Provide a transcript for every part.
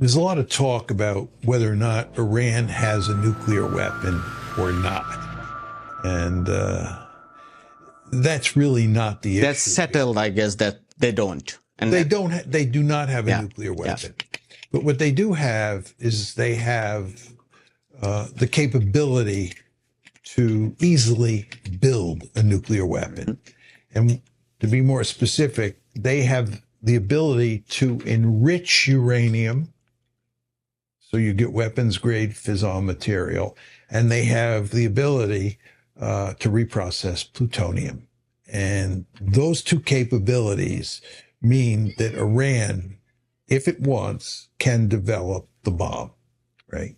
There's a lot of talk about whether or not Iran has a nuclear weapon or not. And that's really not the issue. That's settled, I guess, that they don't. And they do not have a nuclear weapon. Yeah. But what they do have is they have the capability to easily build a nuclear weapon. And to be more specific, they have the ability to enrich uranium, so you get weapons-grade fissile material, and they have the ability to reprocess plutonium. And those two capabilities mean that Iran, if it wants, can develop the bomb, right?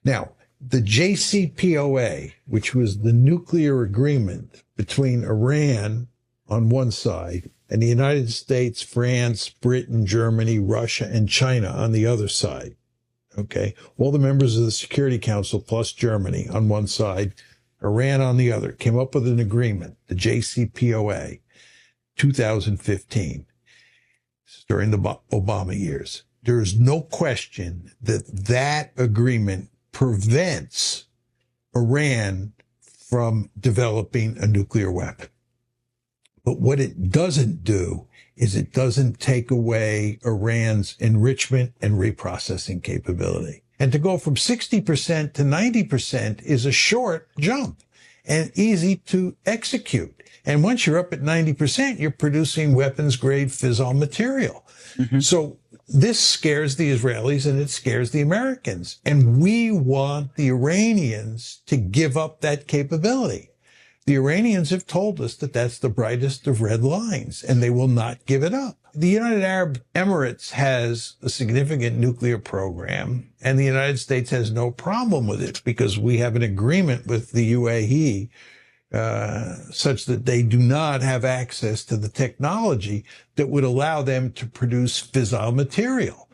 Now, the JCPOA, which was the nuclear agreement between Iran on one side and the United States, France, Britain, Germany, Russia, and China on the other side, okay? All the members of the Security Council plus Germany on one side, Iran on the other, came up with an agreement, the JCPOA, 2015, during the Obama years. There is no question that that agreement prevents Iran from developing a nuclear weapon. But what it doesn't do is it doesn't take away Iran's enrichment and reprocessing capability. And to go from 60% to 90% is a short jump and easy to execute. And once you're up at 90%, you're producing weapons-grade fissile material. So this scares the Israelis and it scares the Americans. And we want the Iranians to give up that capability. The Iranians have told us that that's the brightest of red lines, and they will not give it up. The United Arab Emirates has a significant nuclear program, and the United States has no problem with it because we have an agreement with the UAE such that they do not have access to the technology that would allow them to produce fissile material.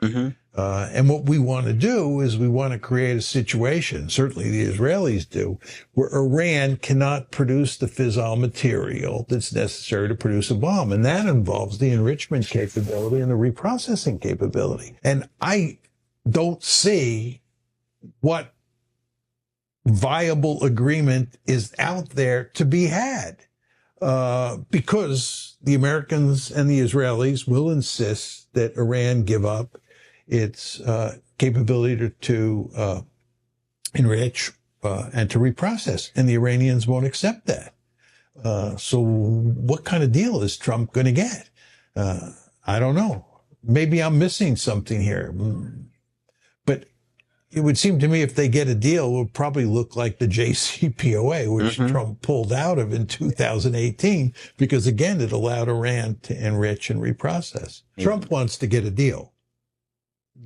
And what we want to do is we want to create a situation, certainly the Israelis do, where Iran cannot produce the fissile material that's necessary to produce a bomb. And that involves the enrichment capability and the reprocessing capability. And I don't see what viable agreement is out there to be had, because the Americans and the Israelis will insist that Iran give up its capability to enrich and to reprocess, and the Iranians won't accept that. So what kind of deal is Trump going to get? I don't know. Maybe I'm missing something here. But it would seem to me if they get a deal, it will probably look like the JCPOA, which Trump pulled out of in 2018, because, again, it allowed Iran to enrich and reprocess. Trump wants to get a deal.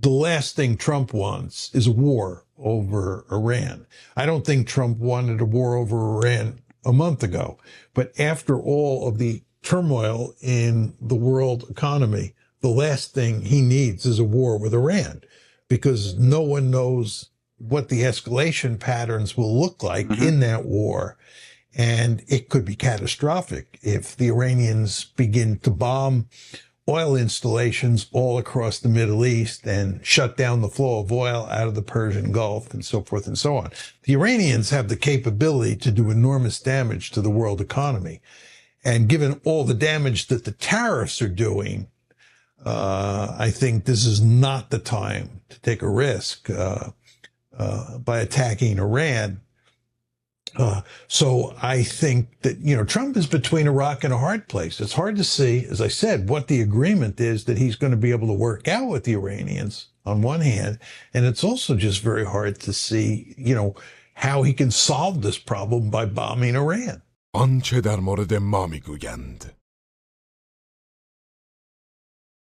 The last thing Trump wants is a war over Iran. I don't think Trump wanted a war over Iran a month ago. But after all of the turmoil in the world economy, the last thing he needs is a war with Iran, because no one knows what the escalation patterns will look like in that war. And it could be catastrophic if the Iranians begin to bomb oil installations all across the Middle East and shut down the flow of oil out of the Persian Gulf and so forth and so on. The Iranians have the capability to do enormous damage to the world economy. And given all the damage that the tariffs are doing, I think this is not the time to take a risk by attacking Iran. So I think that, Trump is between a rock and a hard place. It's hard to see, as I said, what the agreement is that he's going to be able to work out with the Iranians on one hand. And it's also just very hard to see, how he can solve this problem by bombing Iran. آنچه در مورد ما میگویند